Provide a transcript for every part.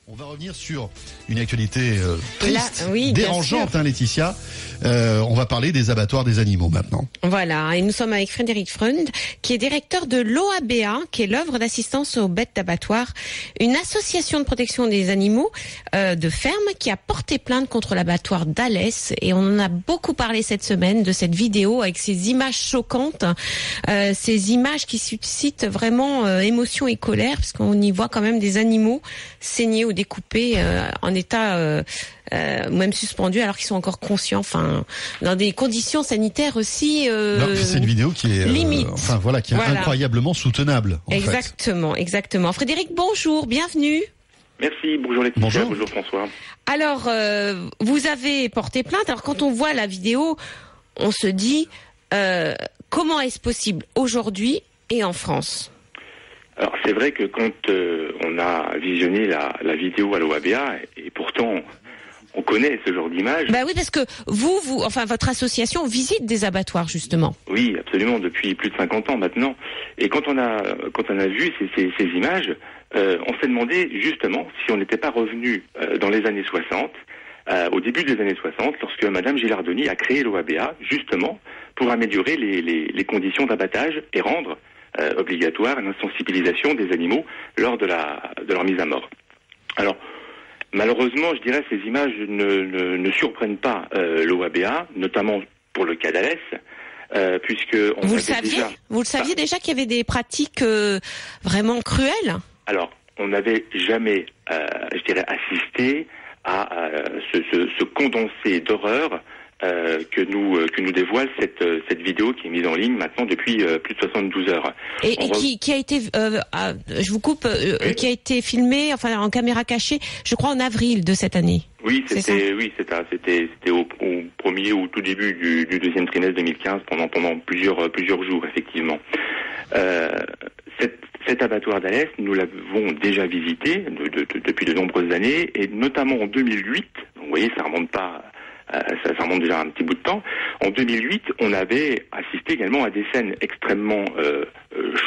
On va revenir sur une actualité triste, oui, dérangeante, Laetitia. On va parler des abattoirs des animaux maintenant. Voilà, et nous sommes avec Frédéric Freund, qui est directeur de l'OABA, qui est l'œuvre d'assistance aux bêtes d'abattoir, une association de protection des animaux de ferme qui a porté plainte contre l'abattoir d'Alès. Et on en a beaucoup parlé cette semaine de cette vidéo avec ces images choquantes, ces images qui suscitent vraiment émotion et colère, parce qu'on y voit quand même des animaux saignés ou découpés en état même suspendus alors qu'ils sont encore conscients, enfin dans des conditions sanitaires aussi c'est une vidéo qui est limite. Qui est incroyablement soutenable. Exactement. Frédéric, bonjour, bienvenue. Merci, bonjour Laetitia, bonjour François. Alors, vous avez porté plainte. Alors quand on voit la vidéo, on se dit comment est-ce possible aujourd'hui et en France? Alors c'est vrai que quand on a visionné la vidéo à l'OABA, et pourtant on connaît ce genre d'image. Bah oui, parce que votre association visite des abattoirs justement. Oui, absolument, depuis plus de 50 ans maintenant. Et quand on a vu ces images, on s'est demandé justement si on n'était pas revenu dans les années 60, au début des années 60, lorsque Madame Gilardoni a créé l'OABA, justement pour améliorer les conditions d'abattage et rendre obligatoire l'insensibilisation des animaux lors de leur mise à mort. Alors, malheureusement, je dirais, ces images ne surprennent pas l'OABA, notamment pour le cas d'Alès, puisque vous le saviez déjà qu'il y avait des pratiques vraiment cruelles? Alors, on n'avait jamais, assisté à ce condensé d'horreur que nous dévoile cette vidéo qui est mise en ligne maintenant depuis plus de 72 heures. Et qui a été, je vous coupe, qui a été filmée, enfin en caméra cachée, je crois en avril de cette année. Oui, c'était au premier ou tout début du deuxième trimestre 2015 pendant plusieurs jours effectivement. Cet abattoir d'Alès, nous l'avons déjà visité depuis de nombreuses années, et notamment en 2008. Donc, vous voyez, ça remonte déjà un petit bout de temps. En 2008, on avait assisté également à des scènes extrêmement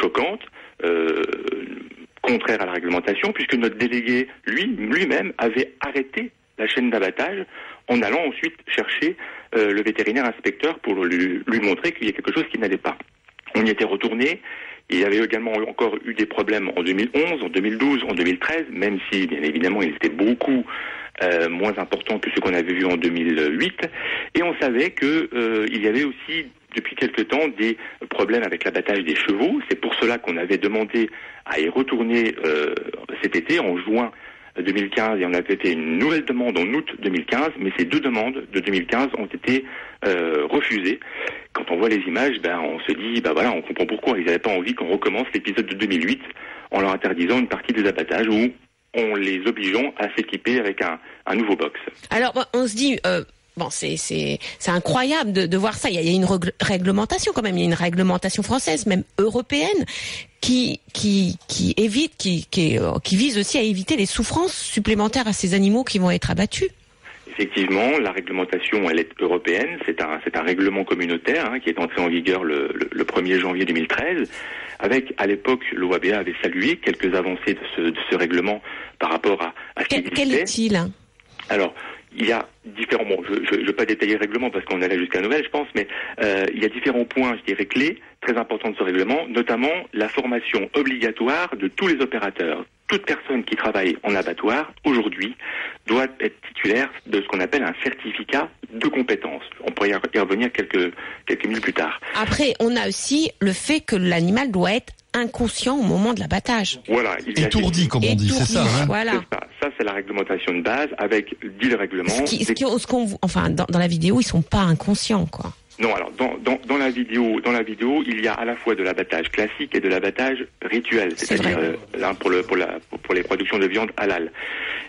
choquantes, contraires à la réglementation, puisque notre délégué, lui-même, avait arrêté la chaîne d'abattage en allant ensuite chercher le vétérinaire inspecteur pour lui montrer qu'il y a quelque chose qui n'allait pas. On y était retourné. Il y avait également encore eu des problèmes en 2011, en 2012, en 2013, même si, bien évidemment, ils étaient beaucoup moins importants que ceux qu'on avait vus en 2008. Et on savait il y avait aussi, depuis quelque temps, des problèmes avec l'abattage des chevaux. C'est pour cela qu'on avait demandé à y retourner cet été, en juin 2015, et on avait fait une nouvelle demande en août 2015, mais ces deux demandes de 2015 ont été refusées. Quand on voit les images, on se dit, on comprend pourquoi. Ils n'avaient pas envie qu'on recommence l'épisode de 2008 en leur interdisant une partie des abattages ou en les obligeant à s'équiper avec un nouveau box. Alors, on se dit... c'est incroyable de voir ça. Il y a une réglementation quand même. Il y a une réglementation française, même européenne, qui vise aussi à éviter les souffrances supplémentaires à ces animaux qui vont être abattus. Effectivement, la réglementation, elle est européenne. C'est un règlement communautaire qui est entré en vigueur le 1er janvier 2013. Avec, à l'époque, l'OABA avait salué quelques avancées de ce règlement par rapport à ce qui existait. Quel est-il ? Alors, il y a différents... je ne vais pas détailler le règlement parce qu'on allait jusqu'à Noël, je pense, mais il y a différents points, je dirais, clés, très importants de ce règlement, notamment la formation obligatoire de tous les opérateurs. Toute personne qui travaille en abattoir, aujourd'hui, doit être titulaire de ce qu'on appelle un certificat de compétence. On pourrait y revenir quelques minutes plus tard. Après, on a aussi le fait que l'animal doit être inconscient au moment de l'abattage. Voilà. Étourdi, comme on dit, c'est ça. Voilà. Ça, c'est la réglementation de base, avec, dit le règlement... Dans la vidéo, ils sont pas inconscients, quoi. Non, alors dans la vidéo, il y a à la fois de l'abattage classique et de l'abattage rituel, c'est-à-dire pour les productions de viande halal.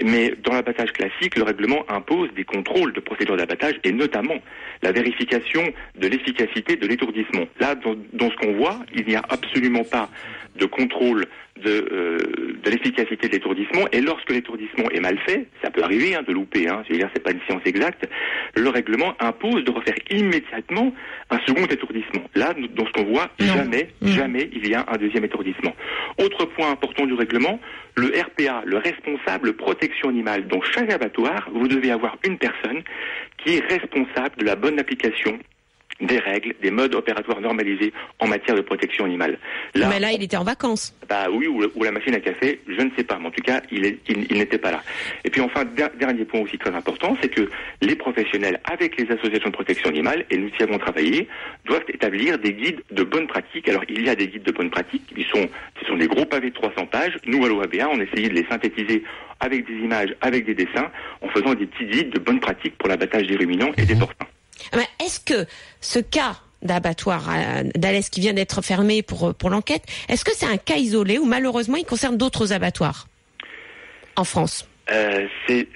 Mais dans l'abattage classique, le règlement impose des contrôles de procédure d'abattage et notamment la vérification de l'efficacité de l'étourdissement. Là, dans ce qu'on voit, il n'y a absolument pas de contrôle de l'efficacité de l'étourdissement, et lorsque l'étourdissement est mal fait, ça peut arriver de louper, je veux dire c'est pas une science exacte, le règlement impose de refaire immédiatement un second étourdissement. Là, dans ce qu'on voit, jamais il y a un deuxième étourdissement. Autre point important du règlement, le RPA, le responsable protection animale. Dans chaque abattoir, vous devez avoir une personne qui est responsable de la bonne application des règles, des modes opératoires normalisés en matière de protection animale. Là, mais là, il était en vacances. Oui, ou la machine à café, je ne sais pas, mais en tout cas, il n'était pas là. Et puis enfin, dernier point aussi très important, c'est que les professionnels, avec les associations de protection animale, et nous y avons travaillé, doivent établir des guides de bonne pratique. Alors, il y a des guides de bonne pratique, ce sont des gros pavés de 300 pages. Nous, à l'OABA, on essayait de les synthétiser avec des images, avec des dessins, en faisant des petits guides de bonne pratique pour l'abattage des ruminants et des porcins. Est-ce que ce cas d'abattoir d'Alès qui vient d'être fermé pour l'enquête, est-ce que c'est un cas isolé ou malheureusement il concerne d'autres abattoirs en France? C'est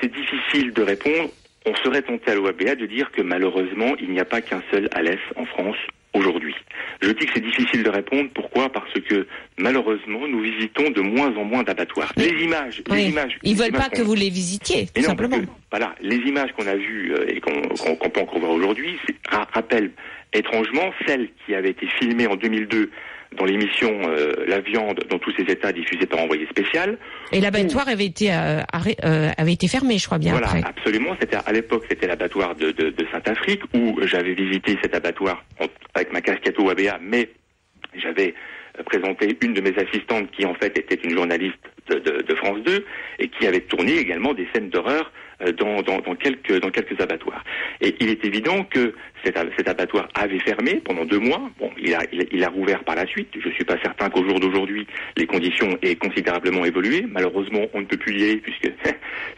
difficile de répondre. On serait tenté à l'OABA de dire que malheureusement il n'y a pas qu'un seul Alès en France aujourd'hui. Je dis que c'est difficile de répondre. Pourquoi ? Parce que malheureusement nous visitons de moins en moins d'abattoirs. Mais, les images. Ils veulent pas que vous les visitiez, tout simplement. Voilà, les images qu'on a vues et qu'on peut encore voir aujourd'hui rappellent étrangement celles qui avaient été filmées en 2002 dans l'émission La Viande dans tous ses états diffusée par Envoyé spécial. Et l'abattoir avait été fermé, je crois bien. Voilà, après. Absolument. À l'époque, c'était l'abattoir de Saint-Afrique où j'avais visité cet abattoir avec ma casquette OABA, mais j'avais présenté une de mes assistantes qui en fait était une journaliste de France 2 et qui avait tourné également des scènes d'horreur dans quelques abattoirs. Et il est évident que cet abattoir avait fermé pendant 2 mois. Bon, il a rouvert par la suite. Je suis pas certain qu'au jour d'aujourd'hui, les conditions aient considérablement évolué. Malheureusement, on ne peut plus y aller puisque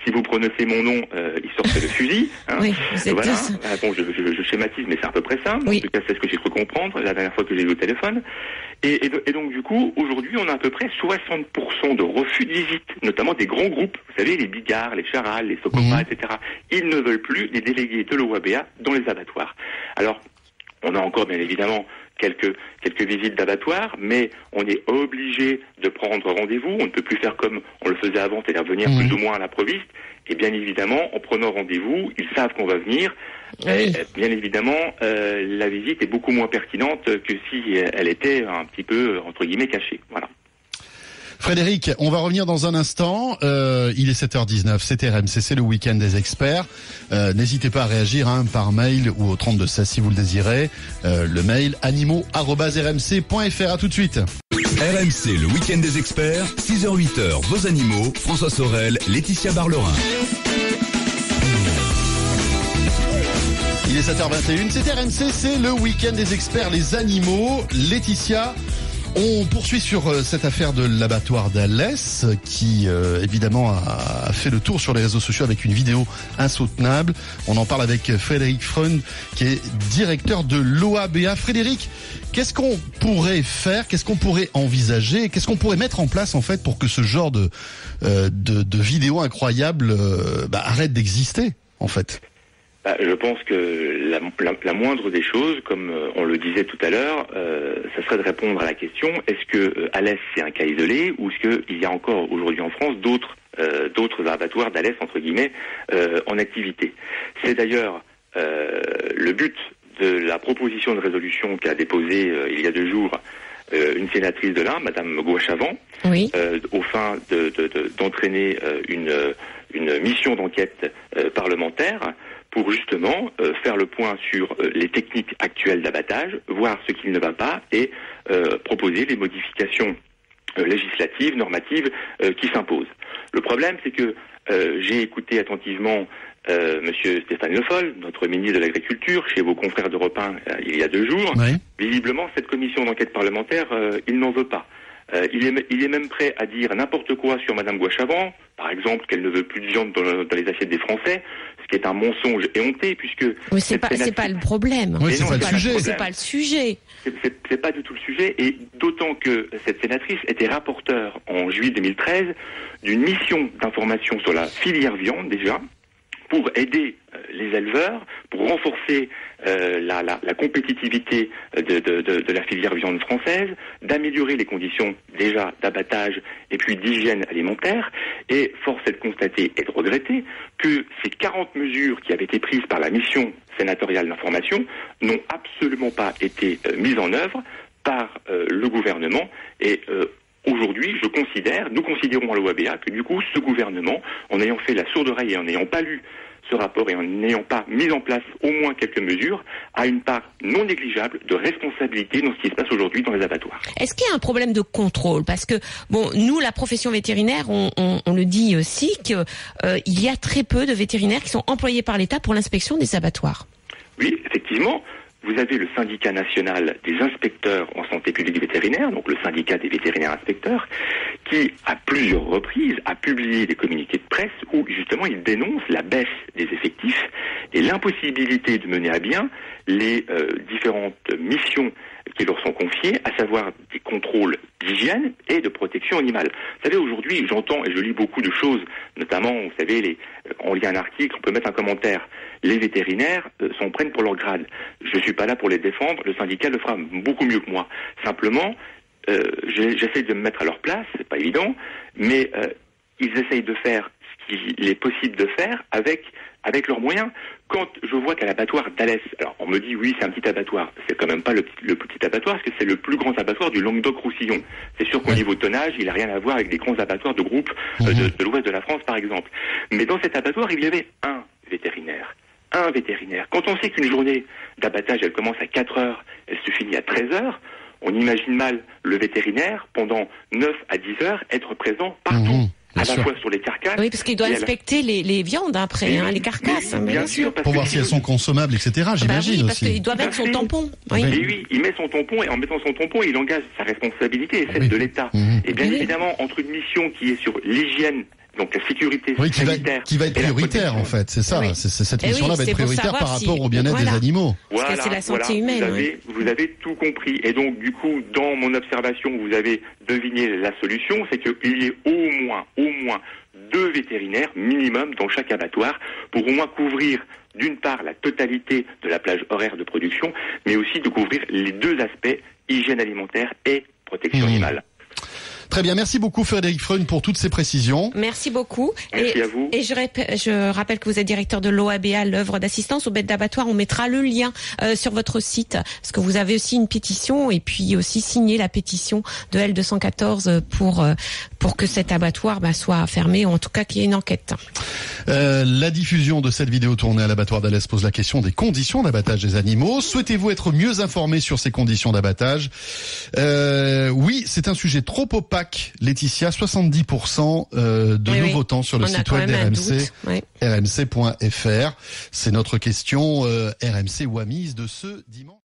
si vous prononcez mon nom, il sort le fusil. Oui, voilà. Bon, je schématise, mais c'est à peu près ça. Oui. En tout cas, c'est ce que j'ai cru comprendre la dernière fois que j'ai eu au téléphone. Et donc, du coup, aujourd'hui, on a à peu près 60% de refus de visite, notamment des grands groupes. Vous savez, les Bigards, les Charal, les Socopa, etc. Ils ne veulent plus les délégués de l'OABA dans les abattoirs. Alors, on a encore, bien évidemment, quelques visites d'abattoirs, mais on est obligé de prendre rendez-vous. On ne peut plus faire comme on le faisait avant, c'est-à-dire venir plus ou moins à l'improviste. Et bien évidemment, en prenant rendez-vous, ils savent qu'on va venir. Oui. Bien évidemment, la visite est beaucoup moins pertinente que si elle était un petit peu, entre guillemets, cachée. Voilà. Frédéric, on va revenir dans un instant. Il est 7h19, c'est RMC, c'est le week-end des experts. N'hésitez pas à réagir par mail ou au 3216 si vous le désirez. Le mail animaux@rmc.fr. À tout de suite. RMC, le week-end des experts, 6h-8h, vos animaux, François Sorel, Laetitia Barlerin. Il est 7h21, c'est RMC, c'est le week-end des experts, les animaux. Laetitia, on poursuit sur cette affaire de l'abattoir d'Alès qui évidemment a fait le tour sur les réseaux sociaux avec une vidéo insoutenable. On en parle avec Frédéric Freund qui est directeur de l'OABA. Frédéric, qu'est-ce qu'on pourrait faire, qu'est-ce qu'on pourrait envisager, qu'est-ce qu'on pourrait mettre en place en fait pour que ce genre de vidéos incroyables arrête d'exister en fait? Je pense que la moindre des choses, comme on le disait tout à l'heure, ça serait de répondre à la question, est-ce que Alès c'est un cas isolé ou est-ce qu'il y a encore aujourd'hui en France d'autres abattoirs d'Alès entre guillemets en activité. C'est d'ailleurs le but de la proposition de résolution qu'a déposée il y a 2 jours une sénatrice de l'Ain, Madame Gouachavant, oui. Au fin d'entraîner une mission d'enquête parlementaire pour justement faire le point sur les techniques actuelles d'abattage, voir ce qui ne va pas et proposer les modifications législatives, normatives qui s'imposent. Le problème, c'est que j'ai écouté attentivement Monsieur Stéphane Le Foll, notre ministre de l'Agriculture, chez vos confrères d'Europe 1 il y a 2 jours. Oui. Visiblement, cette commission d'enquête parlementaire, il n'en veut pas. Il est même prêt à dire n'importe quoi sur Madame Gouachavant, par exemple qu'elle ne veut plus de viande dans les assiettes des Français, ce qui est un mensonge éhonté puisque... Mais c'est pas le problème. Oui, c'est pas le sujet. C'est pas le sujet. C'est pas du tout le sujet, et d'autant que cette sénatrice était rapporteure en juillet 2013 d'une mission d'information sur la filière viande déjà, pour aider les éleveurs, pour renforcer la compétitivité de la filière viande française, d'améliorer les conditions déjà d'abattage et puis d'hygiène alimentaire. Et force est de constater et de regretter que ces 40 mesures qui avaient été prises par la mission sénatoriale d'information n'ont absolument pas été mises en œuvre par le gouvernement. Et aujourd'hui, nous considérons à l'OABA que du coup, ce gouvernement, en ayant fait la sourde oreille et en n'ayant pas lu ce rapport et en n'ayant pas mis en place au moins quelques mesures, a une part non négligeable de responsabilité dans ce qui se passe aujourd'hui dans les abattoirs. Est-ce qu'il y a un problème de contrôle? Parce que, nous, la profession vétérinaire, on le dit aussi, qu'il y a très peu de vétérinaires qui sont employés par l'État pour l'inspection des abattoirs. Oui, effectivement. Vous avez le syndicat national des inspecteurs en santé publique vétérinaire, donc le syndicat des vétérinaires inspecteurs, qui, à plusieurs reprises, a publié des communiqués de presse où, justement, il dénonce la baisse des effectifs et l'impossibilité de mener à bien les différentes missions qui leur sont confiées, à savoir des contrôles d'hygiène et de protection animale. Vous savez, aujourd'hui, j'entends et je lis beaucoup de choses, notamment, vous savez, on lit un article, on peut mettre un commentaire. Les vétérinaires s'en prennent pour leur grade. Je suis pas là pour les défendre, le syndicat le fera beaucoup mieux que moi. Simplement, j'essaie de me mettre à leur place, c'est pas évident, mais ils essayent de faire ce qu'il est possible de faire avec leurs moyens. Quand je vois qu'à l'abattoir d'Alès, alors on me dit oui c'est un petit abattoir, c'est quand même pas le petit abattoir parce que c'est le plus grand abattoir du Languedoc-Roussillon. C'est sûr qu'au niveau tonnage, il a rien à voir avec des grands abattoirs de groupe de l'ouest de la France par exemple. Mais dans cet abattoir, il y avait un vétérinaire. Quand on sait qu'une journée d'abattage, elle commence à 4 heures, elle se finit à 13 heures, on imagine mal le vétérinaire, pendant 9 à 10 heures, être présent partout. À la fois sur les carcasses. Oui, parce qu'il doit inspecter les viandes après, les carcasses. Bien sûr. Pour voir si elles sont consommables, etc. J'imagine oui, parce qu'il doit mettre son tampon. Oui. Et oui, il met son tampon, et en mettant son tampon, il engage sa responsabilité et celle de l'État. Et bien évidemment, entre une mission qui est sur l'hygiène, donc la sécurité sanitaire, qui va être prioritaire en fait, c'est ça. Oui. Cette mission-là va être prioritaire par rapport au bien-être des animaux. Parce que c'est la santé humaine. Vous avez tout compris. Et donc du coup, dans mon observation, vous avez deviné la solution, c'est qu'il y ait au moins 2 vétérinaires minimum dans chaque abattoir pour au moins couvrir d'une part la totalité de la plage horaire de production, mais aussi de couvrir les 2 aspects, hygiène alimentaire et protection animale. Très bien, merci beaucoup Frédéric Freund pour toutes ces précisions. Merci beaucoup. Merci à vous. Et je rappelle que vous êtes directeur de l'OABA, l'œuvre d'assistance aux bêtes d'abattoir. On mettra le lien sur votre site, parce que vous avez aussi une pétition et puis aussi signé la pétition de L214 pour que cet abattoir soit fermé, ou en tout cas qu'il y ait une enquête. La diffusion de cette vidéo tournée à l'abattoir d'Alès pose la question des conditions d'abattage des animaux. Souhaitez-vous être mieux informé sur ces conditions d'abattage? Oui, c'est un sujet trop opaque. Laetitia, 70% de nos votants sur le site web d'RMC, rmc.fr. C'est notre question RMC Wamise de ce dimanche.